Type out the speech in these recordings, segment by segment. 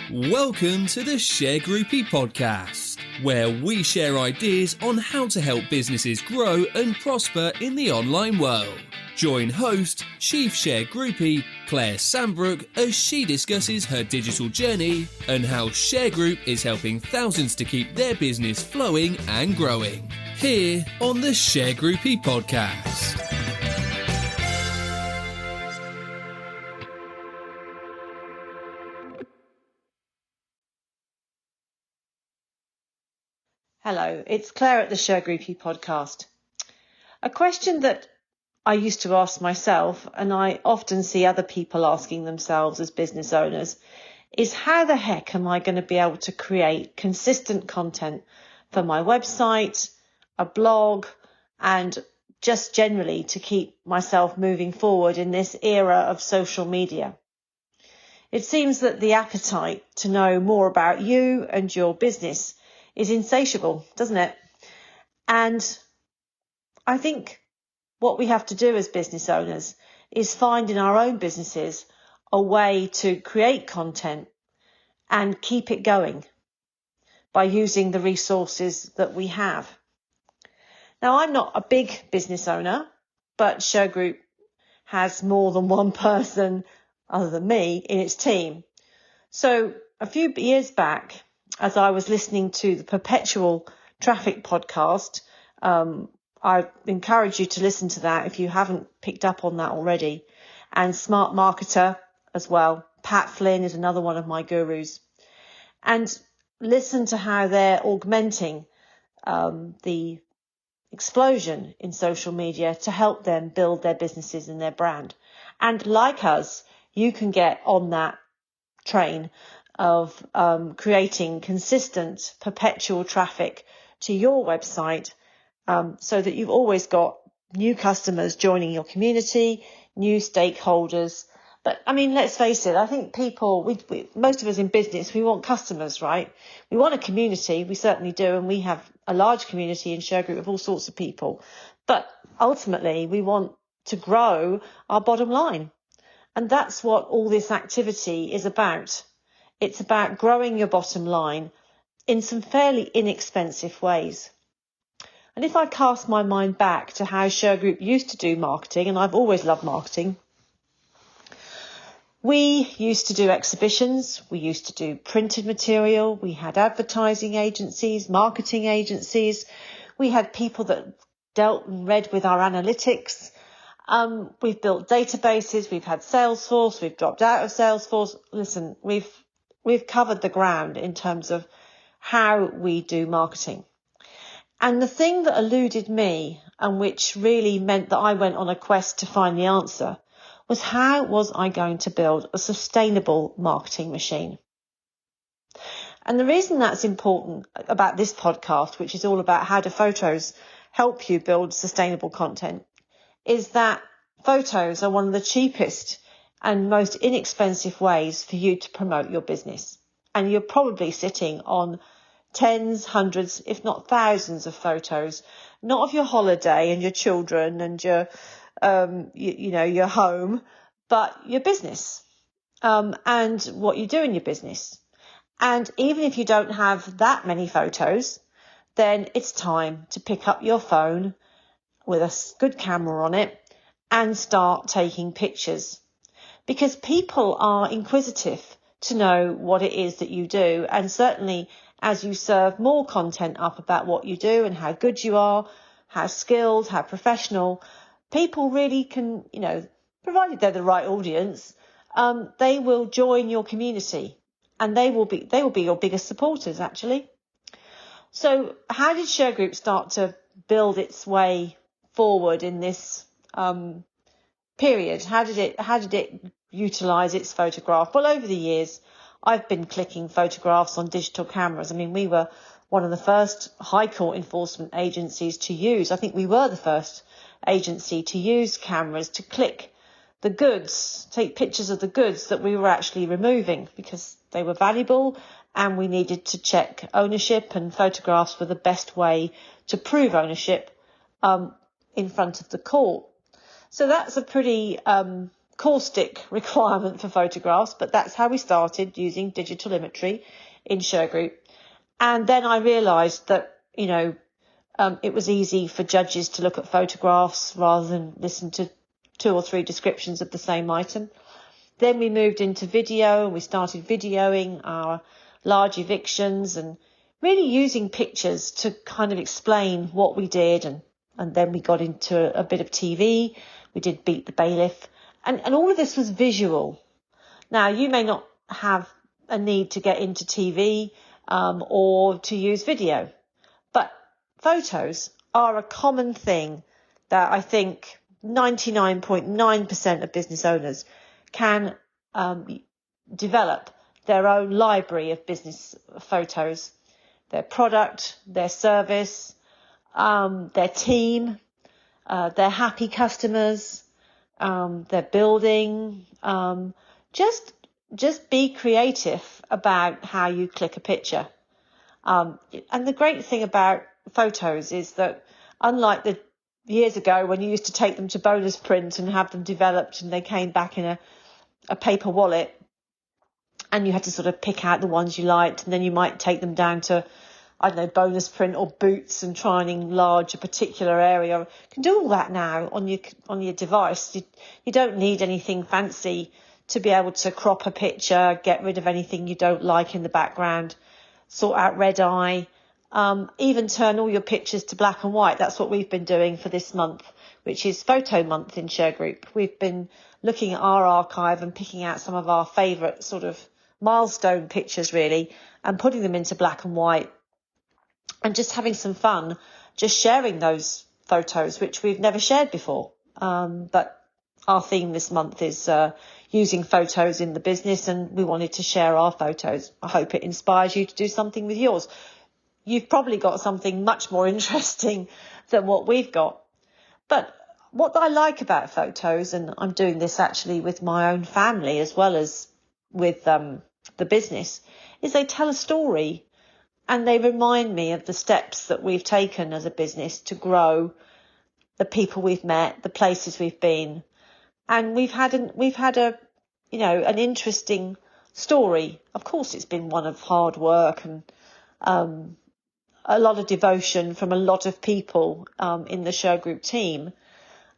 Welcome to the Shergroupie Podcast, where we share ideas on how to help businesses grow and prosper in the online world. Join host, Chief Shergroupie, Claire Sandbrook, as she discusses her digital journey and how Shergroup is helping thousands to keep their business flowing and growing. Here on the Shergroupie Podcast. Hello, it's Claire at the Shergroupie Podcast. A question that I used to ask myself, and I often see other people asking themselves as business owners, is how the heck am I going to be able to create consistent content for my website, a blog, and just generally to keep myself moving forward in this era of social media? It seems that the appetite to know more about you and your business is insatiable, doesn't it? And I think what we have to do as business owners is find in our own businesses a way to create content and keep it going by using the resources that we have. Now, I'm not a big business owner, but Shergroup has more than one person other than me in its team. So a few years back, as I was listening to the Perpetual traffic podcast, I encourage you to listen to that if you haven't picked up on that already. And Smart Marketer as well. Pat Flynn is another one of my gurus. And listen to how they're augmenting the explosion in social media to help them build their businesses and their brand. And like us, you can get on that train of creating consistent perpetual traffic to your website so that you've always got new customers joining your community, new stakeholders. But I mean, let's face it, I think people, most of us in business, we want customers, right? We want a community, we certainly do, and we have a large community in Shergroup of all sorts of people. But ultimately, we want to grow our bottom line. And that's what all this activity is about. It's about growing your bottom line in some fairly inexpensive ways. And if I cast my mind back to how Shergroup used to do marketing, and I've always loved marketing, we used to do exhibitions, we used to do printed material, we had advertising agencies, marketing agencies, we had people that dealt and read with our analytics. We've built databases, we've had Salesforce, we've dropped out of Salesforce. Listen, we've covered the ground in terms of how we do marketing. And the thing that eluded me and which really meant that I went on a quest to find the answer was how was I going to build a sustainable marketing machine? And the reason that's important about this podcast, which is all about how do photos help you build sustainable content, is that photos are one of the cheapest and most inexpensive ways for you to promote your business. And you're probably sitting on tens, hundreds, if not thousands of photos, not of your holiday and your children and your, your home, but your business, and what you do in your business. And even if you don't have that many photos, then it's time to pick up your phone with a good camera on it and start taking pictures. Because people are inquisitive to know what it is that you do. And certainly as you serve more content up about what you do and how good you are, how skilled, how professional, people really can, provided they're the right audience, they will join your community and they will be your biggest supporters, actually. So how did Shergroup start to build its way forward in this period? How did it utilize its photograph? Well, over the years, I've been clicking photographs on digital cameras. I mean, we were one of the first High Court enforcement agencies to use. I think we were the first agency to use cameras to click the goods, take pictures of the goods that we were actually removing because they were valuable and we needed to check ownership, and photographs were the best way to prove ownership in front of the court. So that's a pretty caustic requirement for photographs, but that's how we started, using digital imagery in Shergroup. And then I realised that, it was easy for judges to look at photographs rather than listen to 2 or 3 descriptions of the same item. Then we moved into video, and we started videoing our large evictions and really using pictures to kind of explain what we did. And then we got into a bit of TV. We did Beat the Bailiff. And all of this was visual. Now, you may not have a need to get into TV or to use video, but photos are a common thing that I think 99.9% of business owners can develop their own library of business photos, their product, their service, their team, their happy customers, their building. Just be creative about how you click a picture. And the great thing about photos is that, unlike the years ago when you used to take them to bonus print and have them developed and they came back in a paper wallet, and you had to sort of pick out the ones you liked, and then you might take them down to, bonus print or Boots and try and enlarge a particular area. You can do all that now on your device. You don't need anything fancy to be able to crop a picture, get rid of anything you don't like in the background, sort out red eye, even turn all your pictures to black and white. That's what we've been doing for this month, which is photo month in Shergroup. We've been looking at our archive and picking out some of our favourite sort of milestone pictures, really, and putting them into black and white, and just having some fun, just sharing those photos, which we've never shared before. But our theme this month is using photos in the business, and we wanted to share our photos. I hope it inspires you to do something with yours. You've probably got something much more interesting than what we've got. But what I like about photos, and I'm doing this actually with my own family as well as with the business, is they tell a story, and they remind me of the steps that we've taken as a business to grow, the people we've met, the places we've been. And we've had an interesting story. Of course, it's been one of hard work and a lot of devotion from a lot of people in the Shergroup team.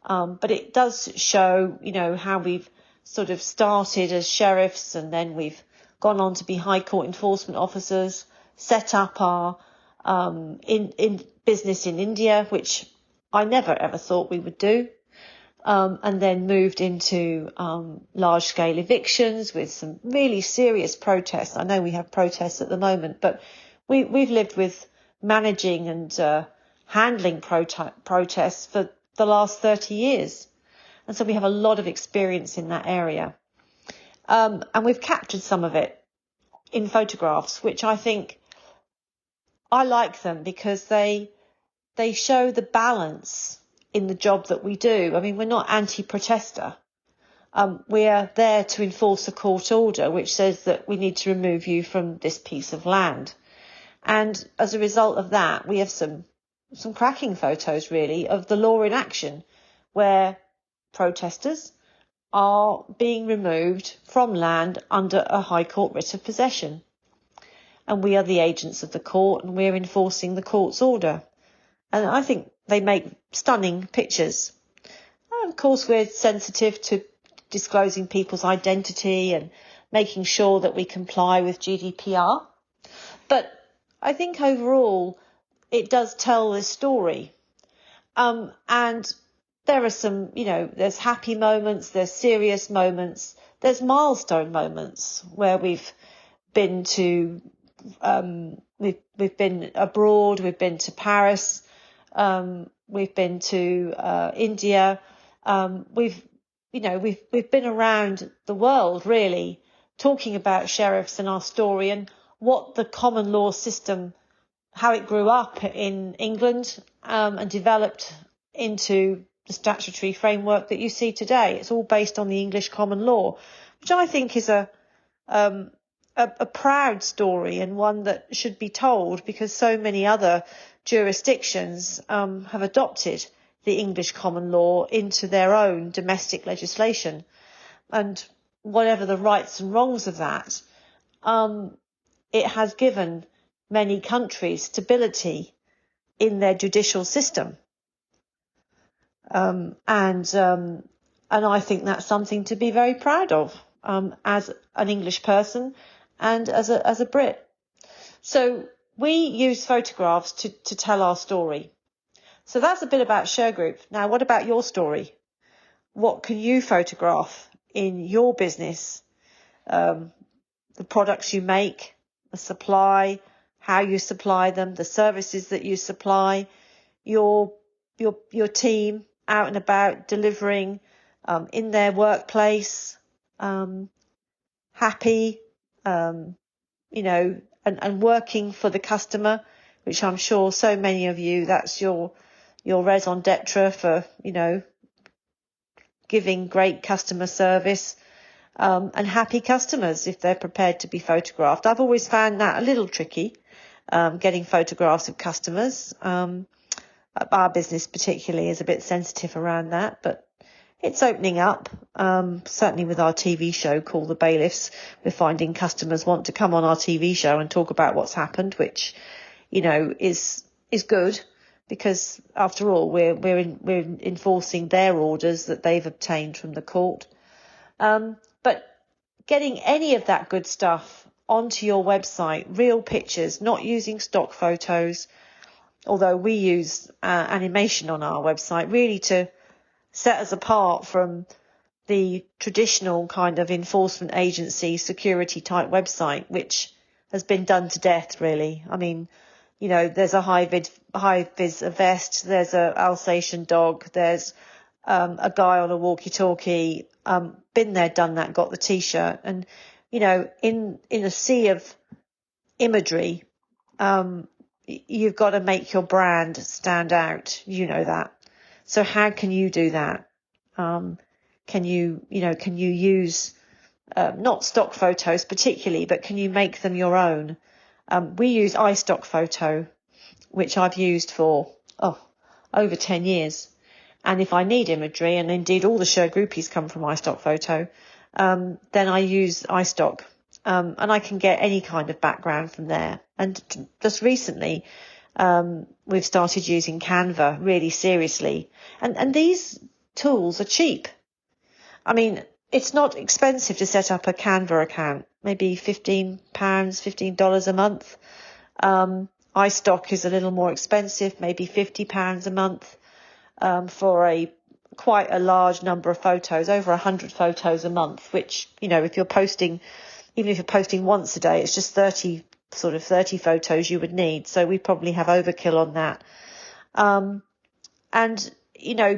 But it does show, how we've sort of started as sheriffs, and then we've gone on to be High Court enforcement officers, set up our in business in India, which I never ever thought we would do. And then moved into large-scale evictions with some really serious protests. I know we have protests at the moment, but we've lived with managing and handling protests for the last 30 years. And so we have a lot of experience in that area. And we've captured some of it in photographs, which I think I like them because they show the balance in the job that we do. I mean, we're not anti-protester. We're there to enforce a court order which says that we need to remove you from this piece of land. And as a result of that, we have some cracking photos, really, of the law in action, where protesters are being removed from land under a High Court writ of possession. And we are the agents of the court, and we're enforcing the court's order. And I think they make stunning pictures. And of course, we're sensitive to disclosing people's identity and making sure that we comply with GDPR. But I think overall, it does tell this story. And there are some, there's happy moments, there's serious moments, there's milestone moments where we've been to, we've been abroad, we've been to Paris, we've been to India, we've been around the world, really, talking about sheriffs and our story and what the common law system, how it grew up in England and developed into the statutory framework that you see today. It's all based on the English common law, which I think is a proud story, and one that should be told, because so many other jurisdictions have adopted the English common law into their own domestic legislation. and whatever the rights and wrongs of that, it has given many countries stability in their judicial system. And I think that's something to be very proud of, as an English person and as a Brit. So we use photographs to tell our story. So that's a bit about Shergroup. Now, what about your story? What can you photograph in your business? The products you make, the supply, how you supply them, the services that you supply, your team out and about delivering, in their workplace, happy, and working for the customer, which I'm sure so many of you, that's your raison d'etre for, giving great customer service, and happy customers if they're prepared to be photographed. I've always found that a little tricky, getting photographs of customers. Our business particularly is a bit sensitive around that, but it's opening up. Certainly with our TV show called The Bailiffs, we're finding customers want to come on our TV show and talk about what's happened, which, is good, because after all, we're enforcing their orders that they've obtained from the court. But getting any of that good stuff onto your website, real pictures, not using stock photos, although we use animation on our website, really to set us apart from the traditional kind of enforcement agency security type website, which has been done to death, really. I mean, there's a high-vis vest, there's a Alsatian dog, there's a guy on a walkie-talkie, been there, done that, got the T-shirt. And, in a sea of imagery, you've got to make your brand stand out. That. So how can you do that? Can you use, not stock photos particularly, but can you make them your own? We use iStock Photo, which I've used for, over 10 years. And if I need imagery, and indeed all the Shergroupies come from iStock Photo, then I use iStock. And I can get any kind of background from there. And just recently, we've started using Canva really seriously. And these tools are cheap. I mean, it's not expensive to set up a Canva account, maybe $15 a month. iStock is a little more expensive, maybe £50 a month, for quite a large number of photos, over 100 photos a month, which, if you're posting, even if you're posting once a day, it's just 30 photos you would need. So we probably have overkill on that.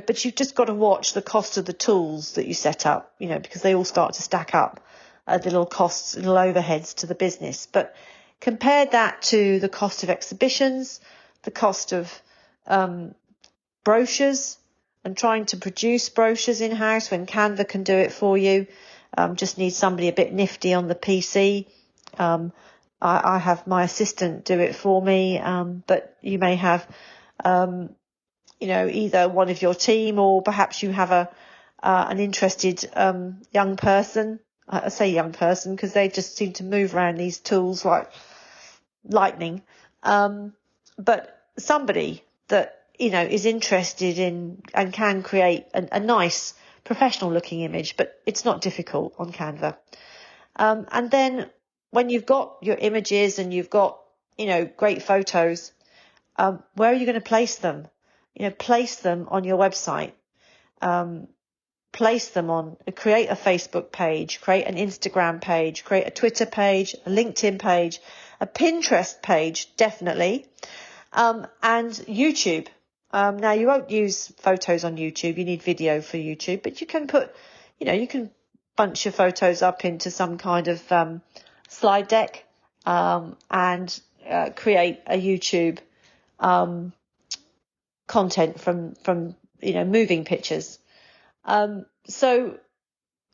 But you've just got to watch the cost of the tools that you set up, because they all start to stack up, little costs, little overheads to the business. But compare that to the cost of exhibitions, the cost of brochures, and trying to produce brochures in-house when Canva can do it for you. Just need somebody a bit nifty on the PC. I have my assistant do it for me, but you may have, either one of your team, or perhaps you have an interested young person. I say young person because they just seem to move around these tools like lightning. But somebody that, is interested in and can create a nice professional looking image, but it's not difficult on Canva. And then when you've got your images and you've got, great photos, where are you going to place them? Place them on your website. Place them create a Facebook page, create an Instagram page, create a Twitter page, a LinkedIn page, a Pinterest page, definitely, and YouTube. Now you won't use photos on YouTube. You need video for YouTube, but you can put, you can bunch your photos up into some kind of slide deck, and create a YouTube content from moving pictures. So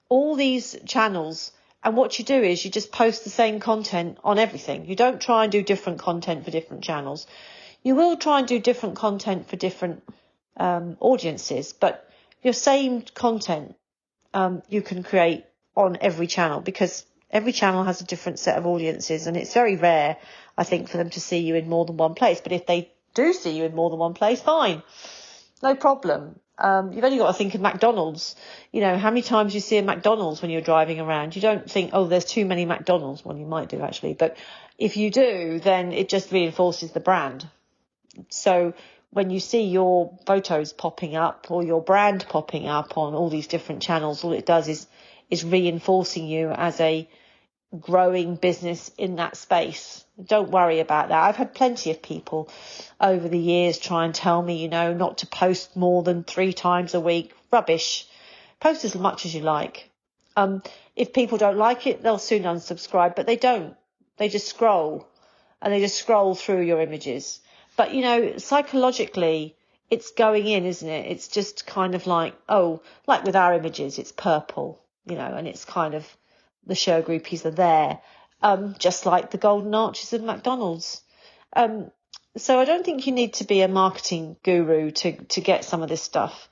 all these channels, and what you do is you just post the same content on everything. You don't try and do different content for different channels. You will try and do different content for different audiences, but your same content you can create on every channel, because every channel has a different set of audiences, and it's very rare, I think, for them to see you in more than one place. But if they do see you in more than one place, fine, no problem. You've only got to think of McDonald's. You know, how many times you see a McDonald's when you're driving around? You don't think, oh, there's too many McDonald's. Well, you might do actually, but if you do, then it just reinforces the brand. So when you see your photos popping up or your brand popping up on all these different channels, all it does is reinforcing you as a growing business in that space. Don't worry about that. I've had plenty of people over the years try and tell me, you know, not to post more than 3 times a week. Rubbish. Post as much as you like. If people don't like it, they'll soon unsubscribe, but they don't. They just scroll, and they just scroll through your images. But, you know, psychologically, it's going in, isn't it? It's just kind of like, oh, like with our images, it's purple, you know, and it's kind of, the Shergroupies are there, just like the golden arches of McDonald's. So I don't think you need to be a marketing guru to get some of this stuff.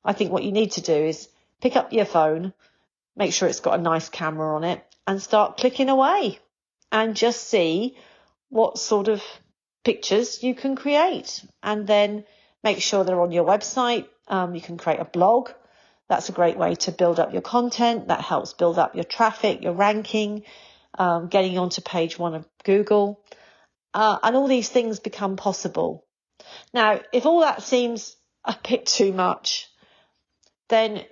I think what you need to do is pick up your phone, make sure it's got a nice camera on it, and start clicking away and just see what sort of pictures you can create, and then make sure they're on your website. You can create a blog. That's a great way to build up your content. That helps build up your traffic, your ranking, getting onto page 1 of Google. And all these things become possible. Now, if all that seems a bit too much, then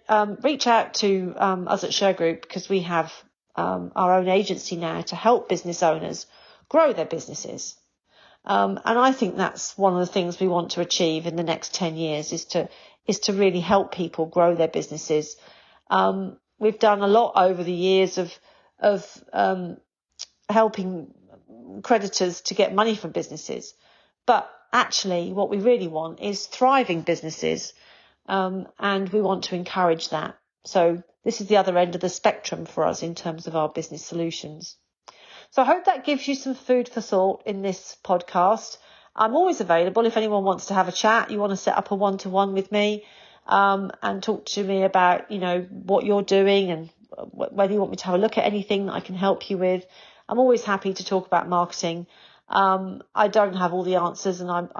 reach out to us at Shergroup, because we have our own agency now to help business owners grow their businesses. And I think that's one of the things we want to achieve in the next 10 years is to really help people grow their businesses. We've done a lot over the years of helping creditors to get money from businesses. But actually what we really want is thriving businesses. And we want to encourage that. So this is the other end of the spectrum for us in terms of our business solutions. So I hope that gives you some food for thought in this podcast. I'm always available if anyone wants to have a chat. You want to set up a one-to-one with me, and talk to me about, you know, what you're doing and whether you want me to have a look at anything that I can help you with. I'm always happy to talk about marketing. I don't have all the answers, and I'm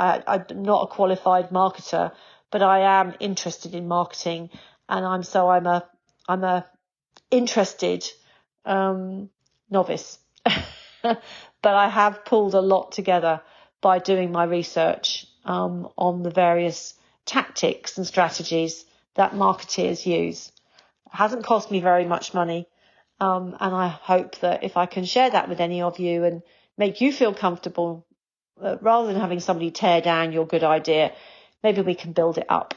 not a qualified marketer, but I am interested in marketing, and I'm a interested novice. But I have pulled a lot together by doing my research on the various tactics and strategies that marketeers use. It hasn't cost me very much money, and I hope that if I can share that with any of you and make you feel comfortable, rather than having somebody tear down your good idea, maybe we can build it up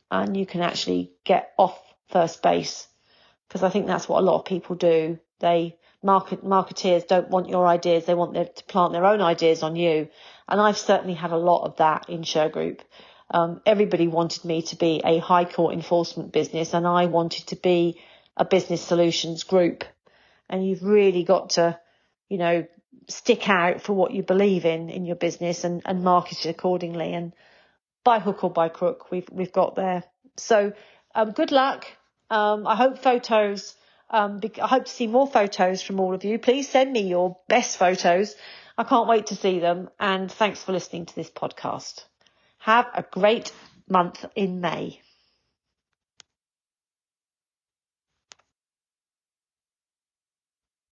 and you can actually get off first base, because I think that's what a lot of people do. Marketeers don't want your ideas. They want to plant their own ideas on you. And I've certainly had a lot of that in Shergroup. Everybody wanted me to be a high court enforcement business, and I wanted to be a business solutions group. And you've really got to, you know, stick out for what you believe in your business and market it accordingly. And by hook or by crook, we've got there. So good luck. I hope I hope to see more photos from all of you. Please send me your best photos. I can't wait to see them. And thanks for listening to this podcast. Have a great month in May.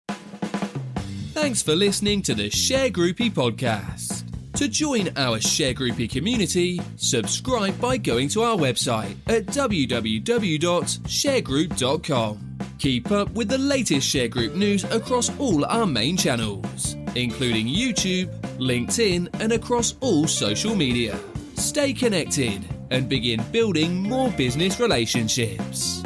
Thanks for listening to the Shergroupie Podcast. To join our Shergroupie community, subscribe by going to our website at www.shergroup.com. Keep up with the latest Shergroup news across all our main channels, including YouTube, LinkedIn, and across all social media. Stay connected and begin building more business relationships.